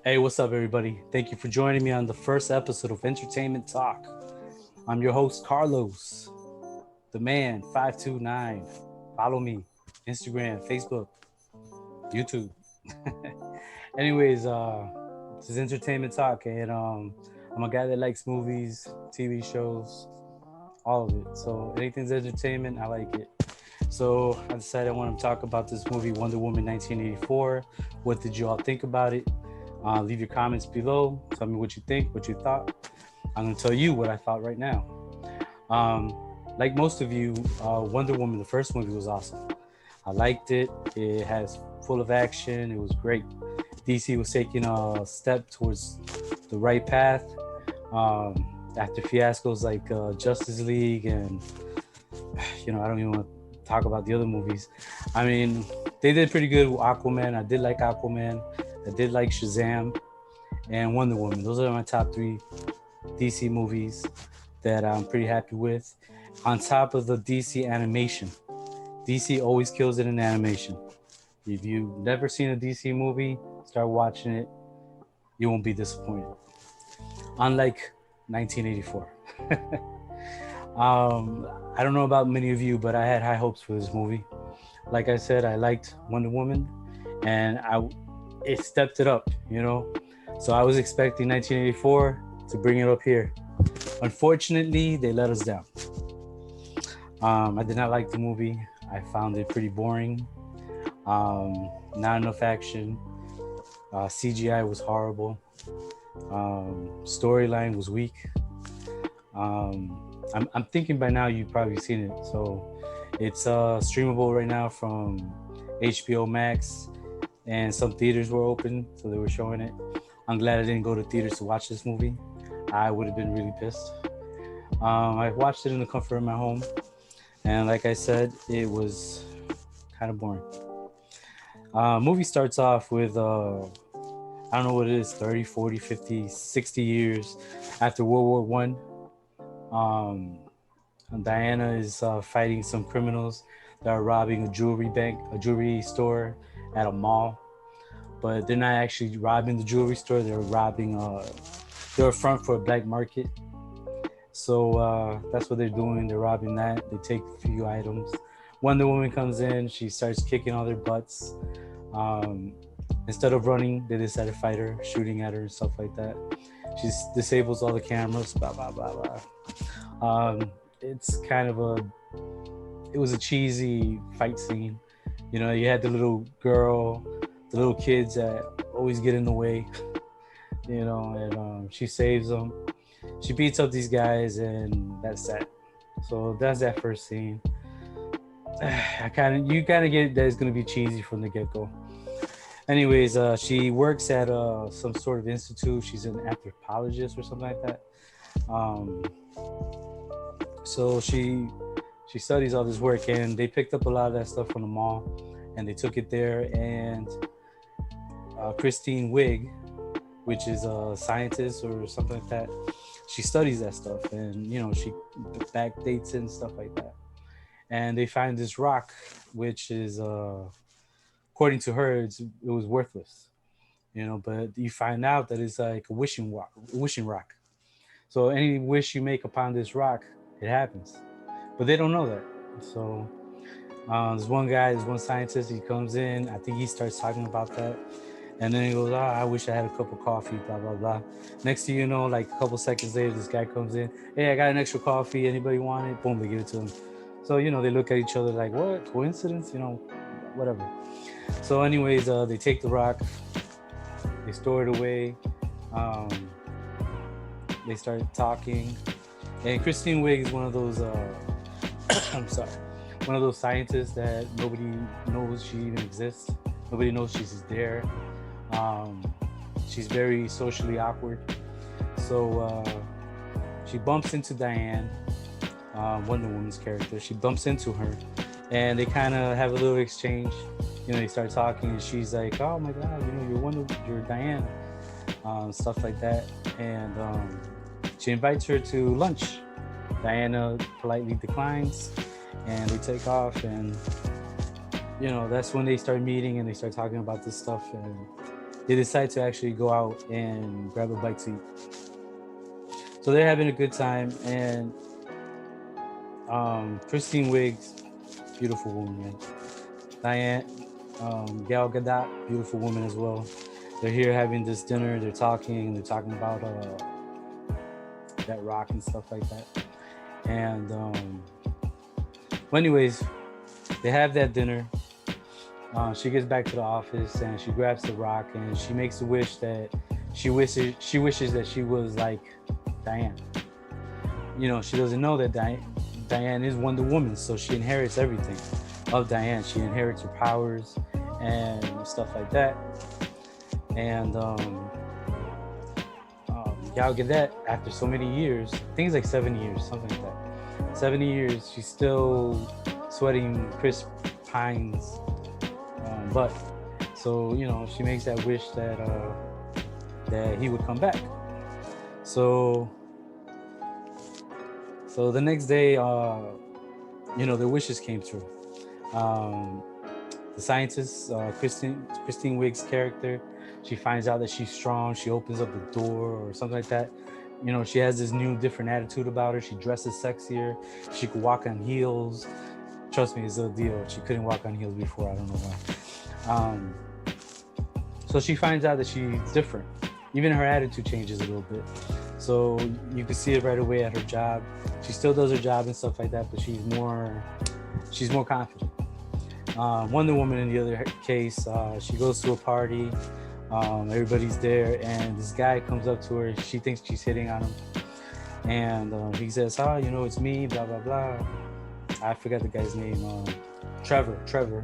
Hey, what's up, everybody? Thank you for joining me on the first episode of Entertainment Talk. I'm your host, Carlos, the man, 529. Follow me, Instagram, Facebook, YouTube. Anyways, this is Entertainment Talk, and I'm a guy that likes movies, TV shows, all of it. So anything's entertainment, I like it. So I decided I want to talk about this movie, Wonder Woman 1984. What did you all think about it? Leave your comments below. Tell me what you think, what you thought. I'm going to tell you what I thought right now. Like most of you, Wonder Woman, the first movie, was awesome. I liked it. It has full of action. It was great. DC was taking a step towards the right path after fiascos like Justice League and, I don't even want to talk about the other movies. I mean, they did pretty good with Aquaman. I did like Aquaman. I did like Shazam and Wonder Woman. Those are my top 3 DC movies that I'm pretty happy with. On top of the DC animation. DC always kills it in animation. If you've never seen a DC movie, start watching it. You won't be disappointed. Unlike 1984. I don't know about many of you, but I had high hopes for this movie. Like I said, I liked Wonder Woman, and it stepped it up, So I was expecting 1984 to bring it up here. Unfortunately, they let us down. I did not like the movie. I found it pretty boring. Not enough action. CGI was horrible. Storyline was weak. I'm thinking by now you've probably seen it. So it's streamable right now from HBO Max. And some theaters were open, so they were showing it. I'm glad I didn't go to theaters to watch this movie. I would have been really pissed. I watched it in the comfort of my home, and like I said, it was kind of boring. Movie starts off with, I don't know what it is, 30, 40, 50, 60 years after World War I. Diana is fighting some criminals that are robbing a jewelry store at a mall, but they're not actually robbing the jewelry store. They're robbing they're a front for a black market. So that's what they're doing. They're robbing that. They take a few items. Wonder Woman comes in. She starts kicking all their butts. Instead of running, they decide to fight her, shooting at her and stuff like that. She disables all the cameras, blah blah blah blah. It's kind of it was a cheesy fight scene. You had the little girl, the little kids that always get in the way, and she saves them. She beats up these guys, and that's that. So that's that first scene. You kind of get that it's going to be cheesy from the get-go. Anyways, she works at some sort of institute. She's an anthropologist or something like that. So she studies all this work, and they picked up a lot of that stuff from the mall, and they took it there. And Kristen Wiig, which is a scientist or something like that, she studies that stuff, and she backdates it and stuff like that. And they find this rock, which is according to her, it was worthless, but you find out that it's like a wishing rock. So any wish you make upon this rock, it happens. But they don't know that. So there's one scientist, he comes in, I think he starts talking about that. And then he goes, I wish I had a cup of coffee, blah, blah, blah. Next thing you know, like a couple seconds later, this guy comes in, hey, I got an extra coffee, anybody want it? Boom, they give it to him. So, they look at each other like, what, coincidence? Whatever. So anyways, they take the rock, they store it away, they start talking. And Kristen Wiig is one of those, one of those scientists that nobody knows she even exists. Nobody knows she's there. She's very socially awkward. So she bumps into Diane, Wonder Woman's character. She bumps into her, and they kind of have a little exchange. They start talking, and she's like, "Oh my God, you're Diane," stuff like that. And she invites her to lunch. Diana politely declines, and they take off, and that's when they start meeting and they start talking about this stuff, and they decide to actually go out and grab a bite to eat. So they're having a good time, and Christine Wiggs, beautiful woman, man. Diane, Gal Gadot, beautiful woman as well. They're here having this dinner. They're talking about that rock and stuff like that. And well, anyways, they have that dinner. She gets back to the office and she grabs the rock and she makes a wish that she wishes that she was like Diane. She doesn't know that Diane is Wonder Woman, so she inherits everything of Diane. She inherits her powers and stuff like that. And Gal Gadot, after so many years, I think it's like 7 years, something like that. 70 years, she's still sweating Chris Pine's butt. So she makes that wish that he would come back. So the next day, their wishes came true. The scientist, Christine Wiig's character, she finds out that she's strong. She opens up the door or something like that. She has this new, different attitude about her. She dresses sexier. She could walk on heels. Trust me, it's a deal. She couldn't walk on heels before. I don't know why. So she finds out that she's different. Even her attitude changes a little bit. So you can see it right away at her job. She still does her job and stuff like that, but she's more confident. Wonder Woman, in the other case, she goes to a party. Everybody's there, and this guy comes up to her. She thinks she's hitting on him, and he says, it's me, blah blah blah. I forgot the guy's name. Trevor.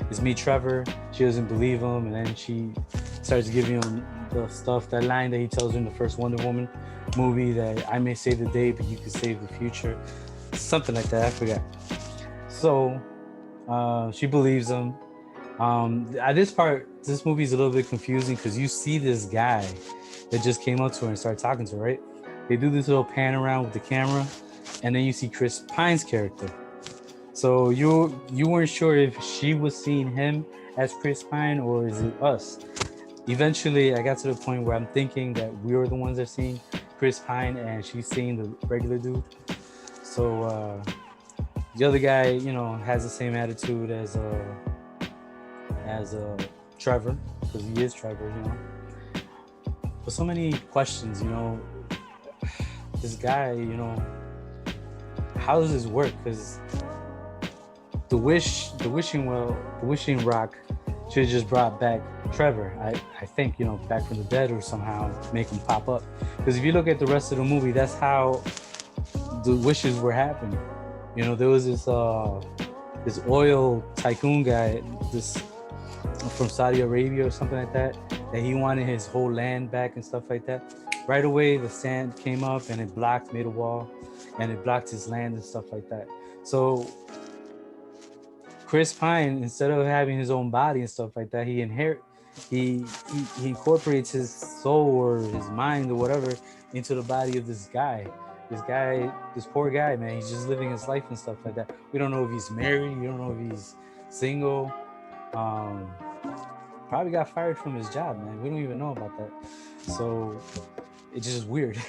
It's me, Trevor. She doesn't believe him, and then she starts giving him the stuff, that line that he tells her in the first Wonder Woman movie, that I may save the day, but you can save the future. Something like that, I forgot. So she believes him. At this part, this movie is a little bit confusing because you see this guy that just came up to her and started talking to her, right? They do this little pan around with the camera, and then you see Chris Pine's character. So you weren't sure if she was seeing him as Chris Pine or is it us. Eventually, I got to the point where I'm thinking that we were the ones that are seeing Chris Pine and she's seeing the regular dude. So the other guy, has the same attitude as Trevor, because he is Trevor, But so many questions, This guy, how does this work? Because the wishing rock should have just brought back Trevor. I think, back from the dead or somehow make him pop up. Because if you look at the rest of the movie, that's how the wishes were happening. There was this oil tycoon guy, this from Saudi Arabia or something like that he wanted his whole land back and stuff like that. Right away, the sand came up and it made a wall, and it blocked his land and stuff like that. So Chris Pine, instead of having his own body and stuff like that, he incorporates his soul or his mind or whatever into the body of this guy. This poor guy, man, he's just living his life and stuff like that. We don't know if he's married. We don't know if he's single. Probably got fired from his job, man. We don't even know about that. So it's just weird.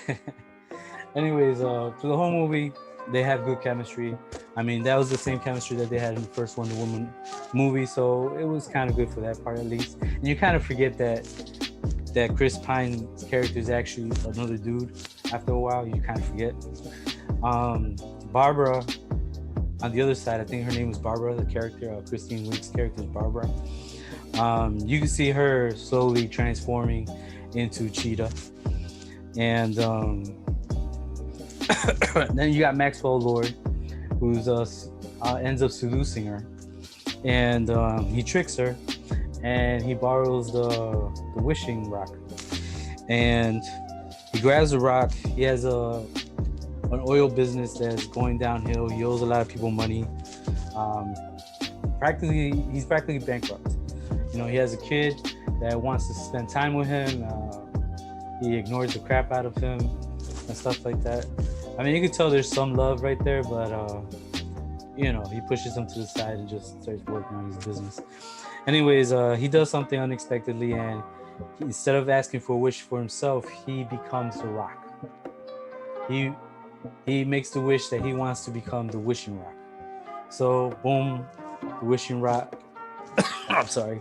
Anyways, through the whole movie, they have good chemistry. I mean, that was the same chemistry that they had in the first Wonder Woman movie, so it was kind of good for that part at least. And you kind of forget that Chris Pine's character is actually another dude. After a while, you kind of forget. Barbara, on the other side, I think her name was Barbara, the character of Christine Wiig's character is Barbara. You can see her slowly transforming into Cheetah. And then you got Maxwell Lord, who ends up seducing her. And he tricks her, and he borrows the wishing rock. And he grabs the rock. He has an oil business that's going downhill. He owes a lot of people money. He's practically bankrupt. He has a kid that wants to spend time with him. He ignores the crap out of him and stuff like that. I mean, you can tell there's some love right there, but he pushes him to the side and just starts working on his business. Anyways, he does something unexpectedly, and instead of asking for a wish for himself, he becomes the rock. He makes the wish that he wants to become the wishing rock. So boom, the wishing rock. I'm sorry,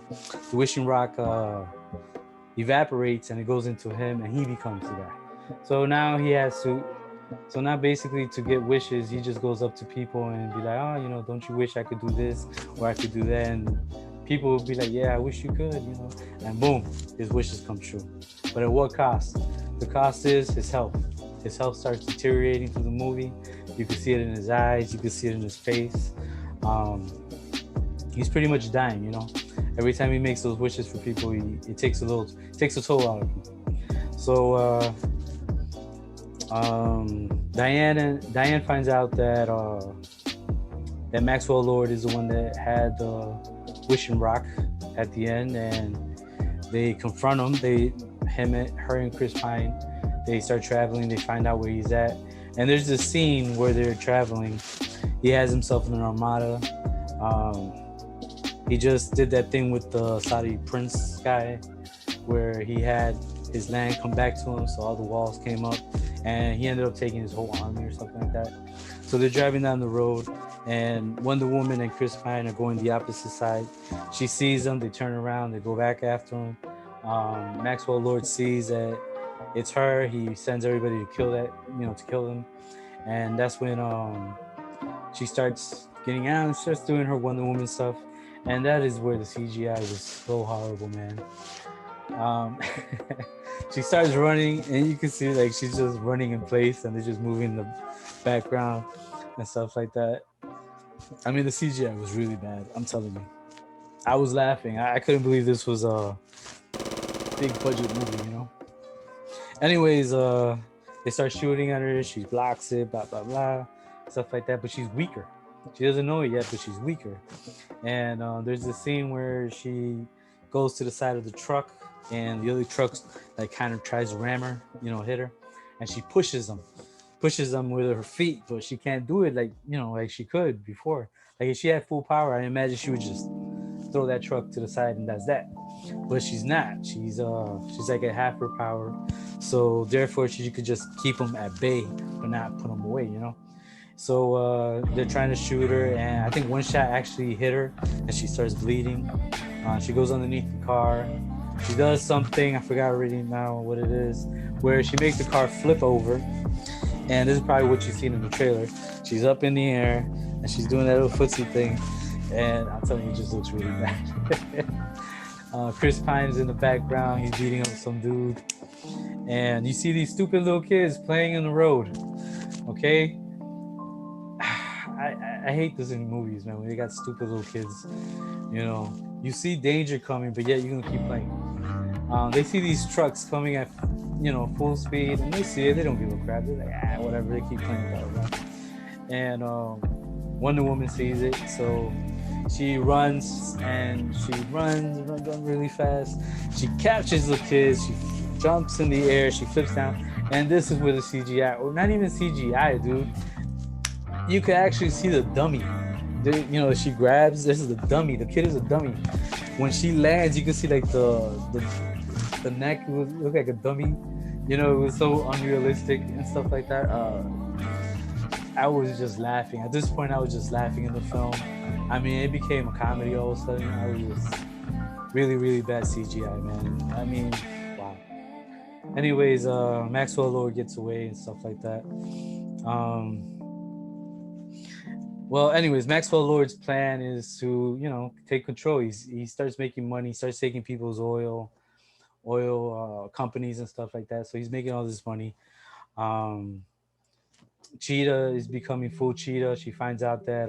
the wishing rock evaporates and it goes into him, and he becomes the guy. So now he has to. So now basically to get wishes, he just goes up to people and be like, oh, don't you wish I could do this or I could do that? And people will be like, yeah, I wish you could, And boom, his wishes come true. But at what cost? The cost is his health. His health starts deteriorating through the movie. You can see it in his eyes. You can see it in his face. He's pretty much dying, Every time he makes those wishes for people, it takes a toll out of him. So Diane finds out that Maxwell Lord is the one that had the wishing rock at the end, and they confront him. Her and Chris Pine, they start traveling. They find out where he's at, and there's this scene where they're traveling. He has himself in an armada. He just did that thing with the Saudi prince guy, where he had his land come back to him, so all the walls came up, and he ended up taking his whole army or something like that. So they're driving down the road, and Wonder Woman and Chris Pine are going the opposite side. She sees them, they turn around, they go back after him. Maxwell Lord sees that it's her. He sends everybody to kill them. And that's when she starts getting out and starts doing her Wonder Woman stuff. And that is where the CGI was so horrible, man. She starts running, and you can see like she's just running in place, and they're just moving in the background and stuff like that. I mean, the CGI was really bad. I'm telling you, I was laughing. I couldn't believe this was a big budget movie, Anyways, they start shooting at her. She blocks it, blah blah blah, stuff like that. But she's weaker. She doesn't know it yet, but she's weaker. And there's this scene where she goes to the side of the truck, and the other truck like kind of tries to ram her, hit her, and she pushes them with her feet, but she can't do it like she could before. Like if she had full power, I imagine she would just throw that truck to the side and that's that. But she's not. She's like at half her power, so therefore she could just keep them at bay but not put them away, So they're trying to shoot her, and I think one shot actually hit her, and she starts bleeding. She goes underneath the car. She does something, I forgot already now what it is, where she makes the car flip over. And this is probably what you've seen in the trailer. She's up in the air, and she's doing that little footsie thing. And I'm telling you, it just looks really bad. Chris Pine's in the background. He's beating up some dude. And you see these stupid little kids playing in the road. Okay? I hate this in movies, man, when they got stupid little kids. You see danger coming, but yet you're gonna keep playing. They see these trucks coming at full speed, and they see it. They don't give a crap. They're like, whatever. They keep playing, blah, blah, blah. And Wonder Woman sees it, so she runs really fast. She captures the kids. She jumps in the air. She flips down, and this is where the CGI, or not even CGI, dude. You can actually see the dummy. She grabs. This is the dummy. The kid is a dummy. When she lands, you can see like the neck would look like a dummy. It was so unrealistic and stuff like that. I was just laughing. At this point, I was just laughing in the film. I mean, it became a comedy all of a sudden. I was just really, really bad CGI, man. I mean, wow. Anyways, Maxwell Lord gets away and stuff like that. Well, anyways, Maxwell Lord's plan is to, take control. He starts making money, starts taking people's oil companies and stuff like that. So he's making all this money. Cheetah is becoming full Cheetah. She finds out that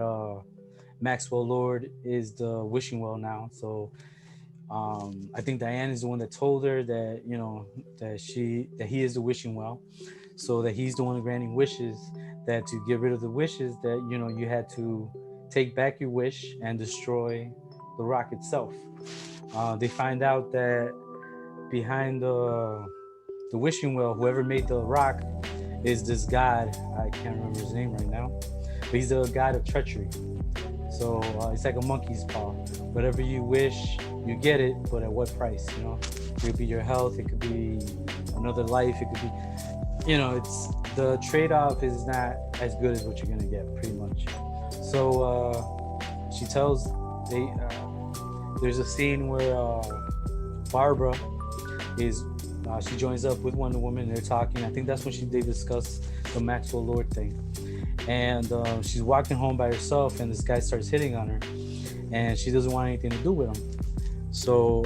Maxwell Lord is the wishing well now. So I think Diane is the one that told her that that he is the wishing well, so that he's the one granting wishes. That to get rid of the wishes, that you had to take back your wish and destroy the rock itself. They find out that behind the wishing well, whoever made the rock is this god. I can't remember his name right now, but he's the god of treachery. So it's like a monkey's paw. Whatever you wish, you get it, but at what price? It could be your health, it could be another life, it could be, it's the trade-off is not as good as what you're gonna get, pretty much. So she tells they there's a scene where Barbara is she joins up with Wonder Woman. They're talking. I think that's when they discuss the Maxwell Lord thing. And she's walking home by herself, and this guy starts hitting on her, and she doesn't want anything to do with him. So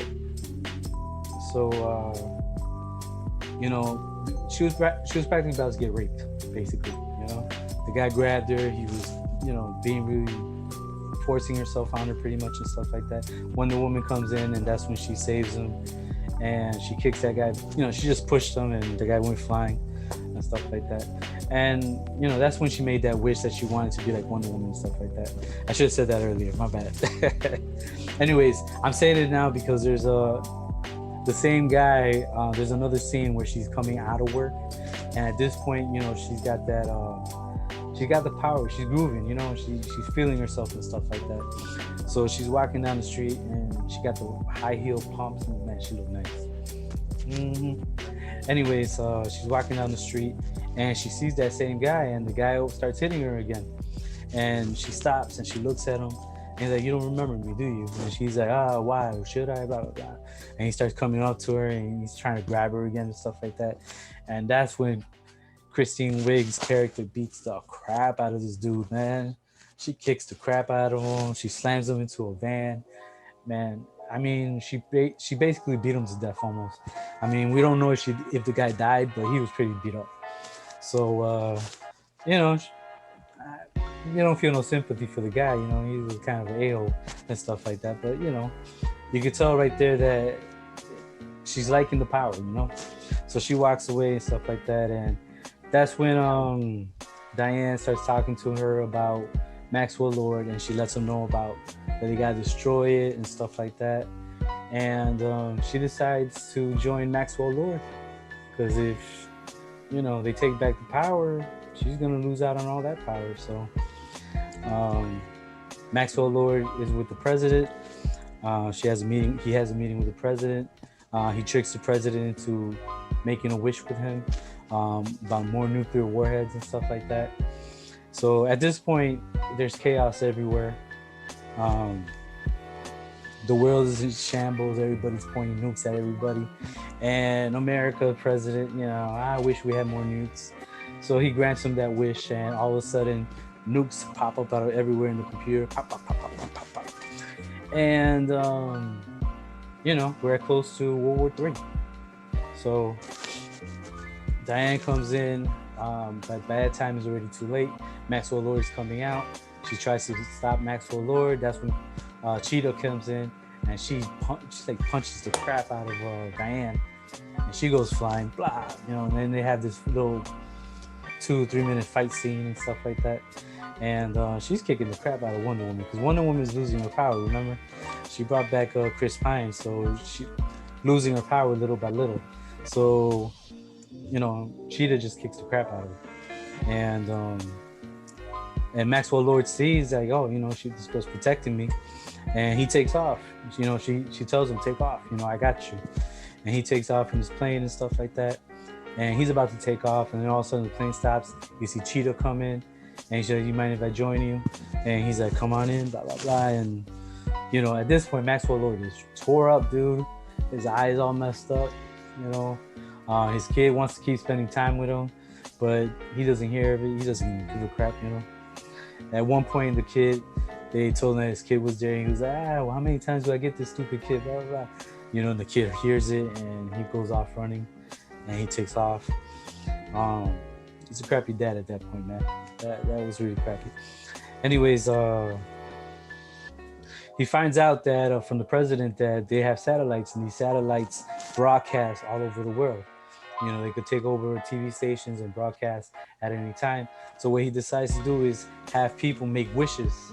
she was practically about to get raped, basically. The guy grabbed her. He was, being really forcing herself on her, pretty much, and stuff like that. Wonder Woman comes in, and that's when she saves him, and she kicks that guy. She just pushed him, and the guy went flying and stuff like that. And that's when she made that wish that she wanted to be like Wonder Woman and stuff like that. I should have said that earlier, my bad. Anyways, I'm saying it now because there's the same guy, there's another scene where she's coming out of work, and at this point, she's got that she got the power, she's grooving, she's feeling herself and stuff like that. So she's walking down the street, and she got the high heel pumps, and man, she looked nice. Anyways, she's walking down the street, and she sees that same guy, and the guy starts hitting her again. And she stops, and she looks at him, and he's like, "You don't remember me, do you?" And she's like, "Why? Should I?" Blah, blah, blah. And he starts coming up to her, and he's trying to grab her again and stuff like that. And that's when Kristen Wiig's character beats the crap out of this dude, man. She kicks the crap out of him. She slams him into a van. Man, I mean, she basically beat him to death almost. I mean, we don't know if the guy died, but he was pretty beat up. So, you don't feel no sympathy for the guy. He was kind of an a-hole and stuff like that. But, you could tell right there that she's liking the power, So she walks away and stuff like that. And that's when Diane starts talking to her about Maxwell Lord, and she lets him know about that they gotta destroy it and stuff like that. And she decides to join Maxwell Lord, because if they take back the power, she's gonna lose out on all that power. So Maxwell Lord is with the president. He has a meeting with the president. He tricks the president into making a wish with him about more nuclear warheads and stuff like that. So at this point, there's chaos everywhere. The world is in shambles. Everybody's pointing nukes at everybody. And America, president, I wish we had more nukes. So he grants him that wish, and all of a sudden, nukes pop up out of everywhere in the computer. Pop, pop, pop, pop, pop, pop, pop. And, we're close to World War III. So Diane comes in, but by that time, it's already too late. Maxwell Lord is coming out. She tries to stop Maxwell Lord. That's when Cheetah comes in, and she punches the crap out of Diane, and she goes flying, blah, and then they have this little 2-3 minute fight scene and stuff like that. And she's kicking the crap out of Wonder Woman, because Wonder Woman is losing her power. Remember, she brought back Chris Pine, so she losing her power little by little. So Cheetah just kicks the crap out of her, and Maxwell Lord sees like, this girl's protecting me, and he takes off. She tells him, take off, I got you. And he takes off from his plane and stuff like that, and he's about to take off, and then all of a sudden the plane stops. You see Cheetah come in, and he said, "You mind if I join you?" And he's like, "Come on in," blah blah blah. And at this point, Maxwell Lord is tore up, dude. His eyes all messed up. His kid wants to keep spending time with him, but he doesn't hear of it. He doesn't even give a crap. At one point, they told him that his kid was there, and he was like, well, how many times do I get this stupid kid, blah, blah, blah. And the kid hears it, and he goes off running, and he takes off. He's a crappy dad at that point, man. That was really crappy. Anyways, he finds out that from the president that they have satellites, and these satellites broadcast all over the world. They could take over TV stations and broadcast at any time. So what he decides to do is have people make wishes,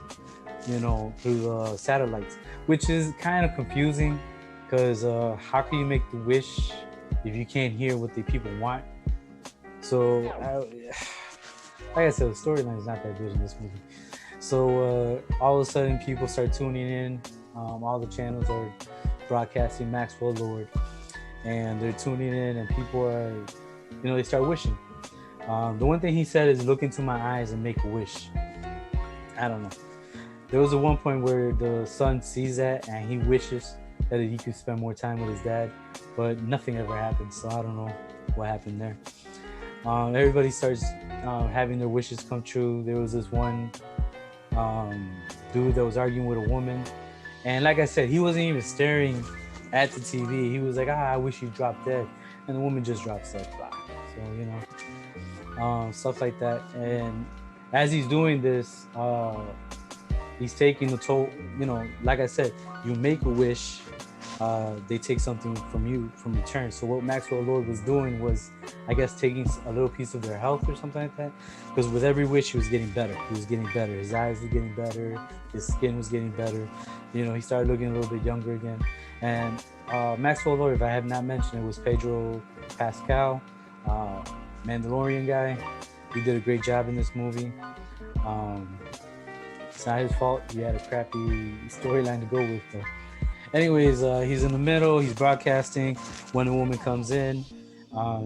through the satellites, which is kind of confusing, because how can you make the wish if you can't hear what the people want? So, like I said, the storyline is not that good in this movie. So all of a sudden, people start tuning in. All the channels are broadcasting Maxwell Lord, and they're tuning in, and people are, they start wishing. The one thing he said is, "Look into my eyes and make a wish." I don't know. There was a one point where the son sees that and he wishes that he could spend more time with his dad, but nothing ever happened. So I don't know what happened there. Everybody starts having their wishes come true. There was this one dude that was arguing with a woman, and like I said, he wasn't even staring at the TV. He was like, "I wish you dropped dead," and the woman just drops dead. So stuff like that. And as he's doing this, he's taking the toll. Like I said, you make a wish, they take something from you from return. So what Maxwell Lord was doing was, I guess, taking a little piece of their health or something like that. Because with every wish, he was getting better. He was getting better. His eyes were getting better. His skin was getting better. He started looking a little bit younger again. And Maxwell Lord, if I have not mentioned, it was Pedro Pascal, Mandalorian guy. He did a great job in this movie. It's not his fault. He had a crappy storyline to go with, though. Anyways, he's in the middle. He's broadcasting. When a woman comes in,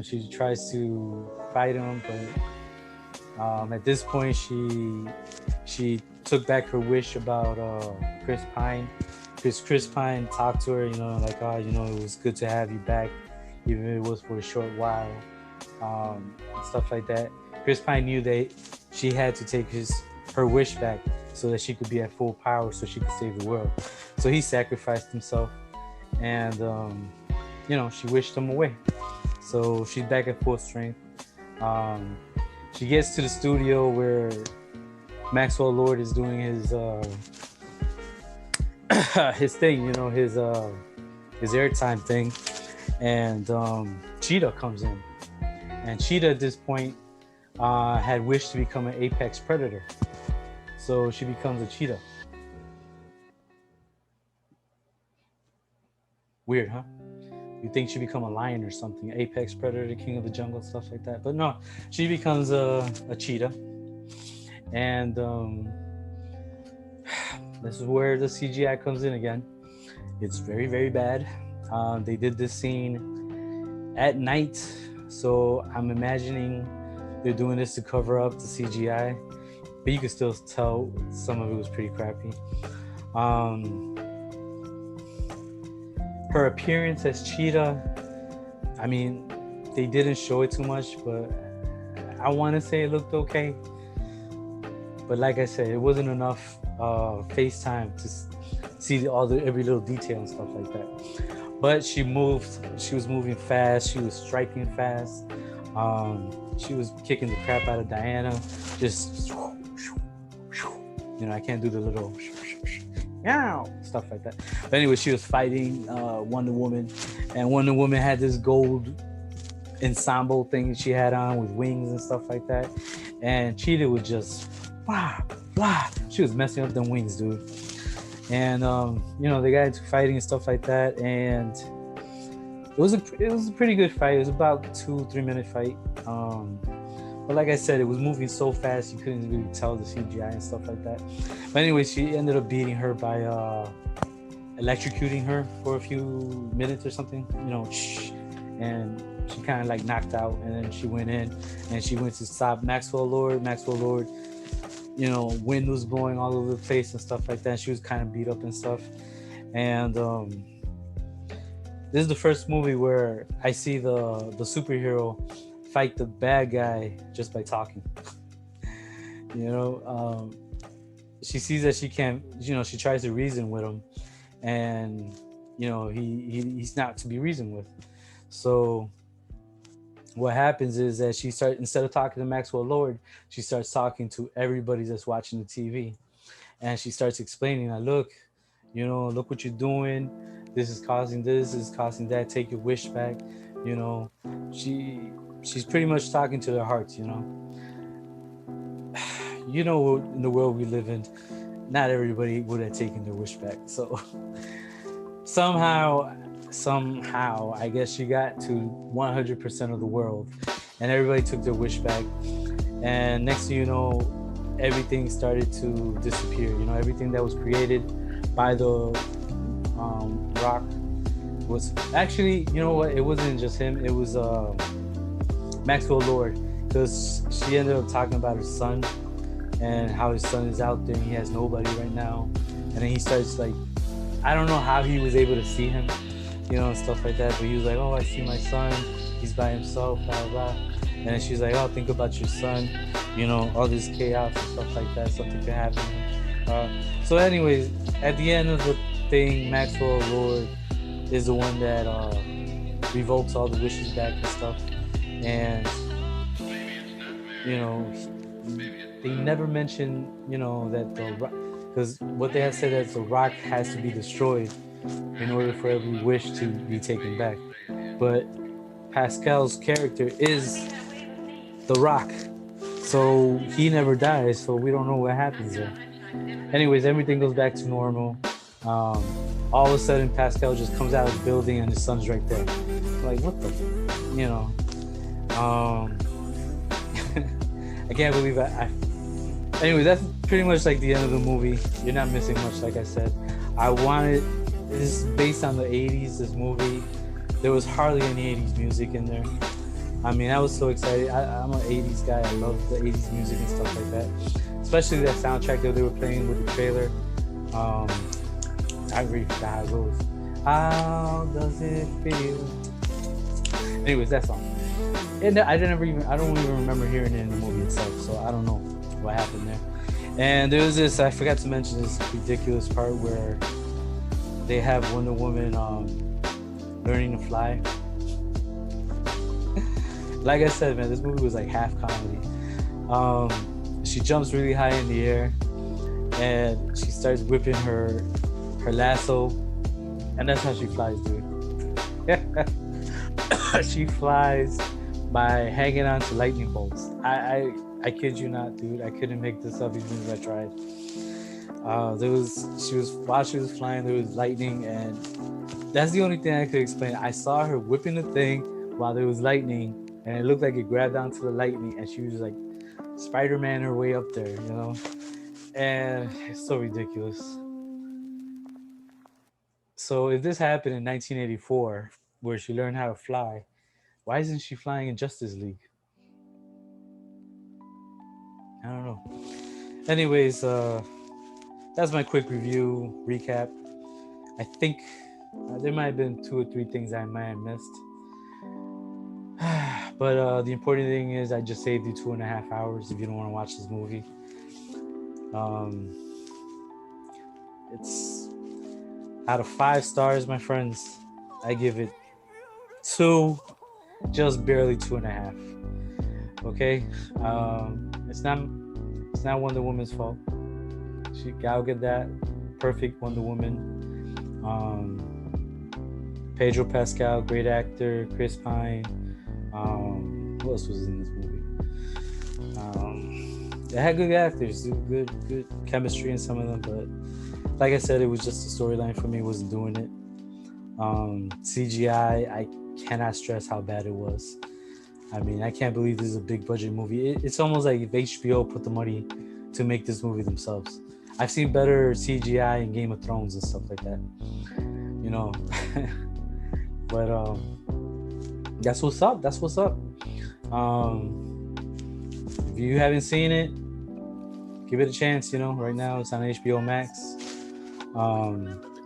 she tries to fight him, but at this point, she took back her wish about Chris Pine. Chris Pine talked to her, it was good to have you back, even if it was for a short while, and stuff like that. Chris Pine knew that she had to take her wish back so that she could be at full power, so she could save the world. So he sacrificed himself, and she wished him away. So she's back at full strength. She gets to the studio where Maxwell Lord is doing his his thing, his airtime thing, and Cheetah comes in, and Cheetah at this point had wished to become an apex predator, so she becomes a cheetah. Weird, huh? You think she become a lion or something, apex predator, king of the jungle, stuff like that, but no, she becomes a cheetah. And this is where the CGI comes in again. It's very, very bad. They did this scene at night, so I'm imagining they're doing this to cover up the CGI, but you can still tell some of it was pretty crappy. Her appearance as Cheetah, I mean, they didn't show it too much, but I want to say it looked okay. But like I said, it wasn't enough FaceTime to see every little detail and stuff like that. But she was moving fast, she was striking fast. She was kicking the crap out of Diana. Just, I can't do the little stuff like that. But anyway, she was fighting Wonder Woman, and Wonder Woman had this gold ensemble thing she had on with wings and stuff like that. And Cheetah was just blah. She was messing up them wings, dude. And they got into fighting and stuff like that, and it was a pretty good fight. It was about 2-3 minute fight. But like I said, it was moving so fast you couldn't really tell the CGI and stuff like that. But anyway, she ended up beating her by electrocuting her for a few minutes or something, and she kind of like knocked out. And then she went in and she went to stop Maxwell Lord. Wind was blowing all over the place and stuff like that. She was kind of beat up and stuff. And this is the first movie where I see the superhero fight the bad guy just by talking. She sees that she can't, she tries to reason with him, and he's not to be reasoned with. So what happens is that instead of talking to Maxwell Lord, she starts talking to everybody that's watching the TV, and she starts explaining that, look what you're doing, this is causing that, take your wish back. She's pretty much talking to their hearts. In the world we live in, not everybody would have taken their wish back. So somehow I guess she got to 100% of the world, and everybody took their wish back. And next thing you know, everything started to disappear. You know, everything that was created by the Rock was actually, you know what? It wasn't just him. It was Maxwell Lord, because she ended up talking about her son and how his son is out there and he has nobody right now. And then he starts like, I don't know how he was able to see him, you know, and stuff like that. But he was like, oh, I see my son. He's by himself, blah, blah. And then she's like, oh, think about your son, you know, all this chaos and stuff like that. Something could happen. So anyways, at the end of the thing, Maxwell Lord is the one that revokes all the wishes back and stuff. And, you know, they never mention, you know, that the Rock, because what they have said is the Rock has to be destroyed in order for every wish to be taken back. But Pascal's character is the Rock, so he never dies, so we don't know what happens there. Anyways, everything goes back to normal. All of a sudden, Pascal just comes out of the building and his son's right there. Like, what the, you know? I can't believe Anyway, that's pretty much like the end of the movie. You're not missing much, like I said. This is based on the 80s, this movie. There was hardly any 80s music in there. I mean, I was so excited. I'm an 80s guy. I love the 80s music and stuff like that. Especially that soundtrack that they were playing with the trailer. I really forgot how it goes. How does it feel? Anyways, that song. And I don't even remember hearing it in the movie itself, so I don't know what happened there. And there was this, I forgot to mention this ridiculous part where they have Wonder Woman learning to fly. Like I said, man, this movie was like half comedy. She jumps really high in the air and she starts whipping her lasso, and that's how she flies, dude. She flies by hanging on to lightning bolts. I kid you not, dude. I couldn't make this up even if I tried. While she was flying, there was lightning, and that's the only thing I could explain. I saw her whipping the thing while there was lightning, and it looked like it grabbed onto the lightning, and she was like Spider-Man her way up there, you know? And it's so ridiculous. So if this happened in 1984, where she learned how to fly, why isn't she flying in Justice League? I don't know. Anyways, that's my quick review recap. I think there might have been 2 or 3 things I might have missed. But the important thing is I just saved you 2.5 hours if you don't want to watch this movie. It's out of 5 stars, my friends. I give it 2, just barely 2.5. Okay, it's not Wonder Woman's fault. I'll get that. Perfect Wonder Woman. Pedro Pascal, great actor. Chris Pine. Who else was in this movie? They had good actors, good chemistry in some of them, but like I said, it was just the storyline for me wasn't doing it. CGI, I cannot stress how bad it was. I mean, I can't believe this is a big budget movie. It's almost like if HBO put the money to make this movie themselves. I've seen better CGI in Game of Thrones and stuff like that, you know. But that's what's up. If you haven't seen it, give it a chance. You know, right now it's on HBO Max.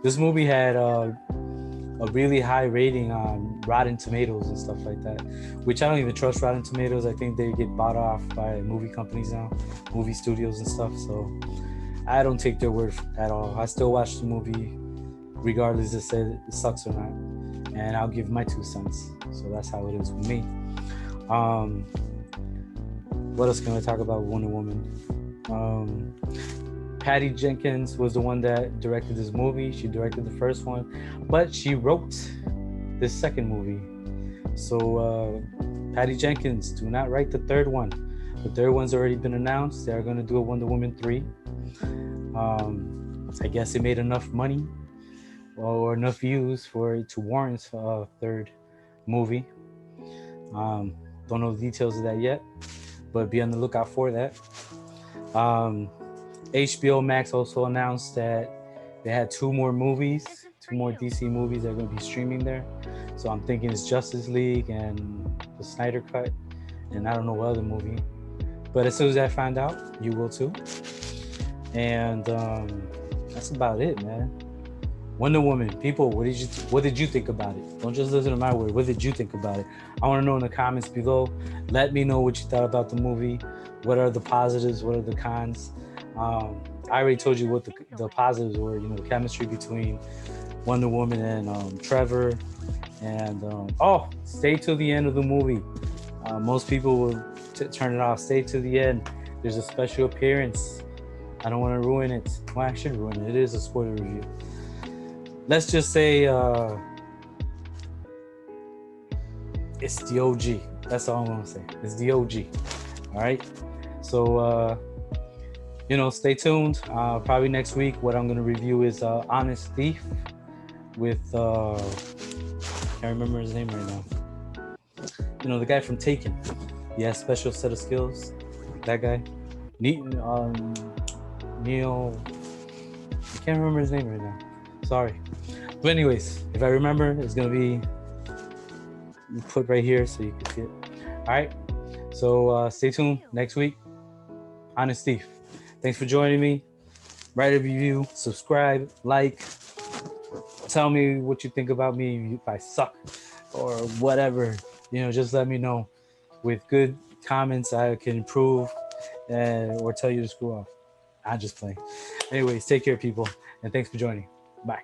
This movie had a really high rating on Rotten Tomatoes and stuff like that, which I don't even trust Rotten Tomatoes. I think they get bought off by movie companies now, movie studios and stuff. So I don't take their word at all. I still watch the movie regardless if it sucks or not, and I'll give my 2 cents. So that's how it is with me. What else can I talk about Wonder Woman? Patty Jenkins was the one that directed this movie. She directed the first one, but she wrote this second movie. So Patty Jenkins, do not write the third one. The third one's already been announced. They're going to do a Wonder Woman 3. I guess it made enough money or enough views for it to warrant a third movie. Don't know the details of that yet, but be on the lookout for that. HBO Max also announced that they had two more DC movies that are going to be streaming there. So I'm thinking it's Justice League and the Snyder Cut, and I don't know what other movie. But as soon as I find out, you will too. And that's about it, man. Wonder Woman, people, what did you think about it? Don't just listen to my word. What did you think about it? I want to know in the comments below. Let me know what you thought about the movie. What are the positives? What are the cons? I already told you what the positives were. You know, the chemistry between Wonder Woman and Trevor. And stay till the end of the movie. Most people will turn it off. Stay to the end. There's a special appearance. I don't want to ruin it. Well, I should ruin it. It is a spoiler review. Let's just say it's the OG. That's all I'm going to say. It's the OG. All right? So, stay tuned. Probably next week, what I'm going to review is Honest Thief with, can't remember his name right now. The guy from Taken. He has special set of skills. That guy. Neil. I can't remember his name right now. Sorry. But anyways, if I remember, it's going to be put right here so you can see it. All right. So stay tuned next week. Honest Thief. Thanks for joining me. Write a review, subscribe, like. Tell me what you think about me, if I suck or whatever. Just let me know. With good comments, I can improve or tell you to screw off. I'm just playing. Anyways, take care, people. And thanks for joining. Bye.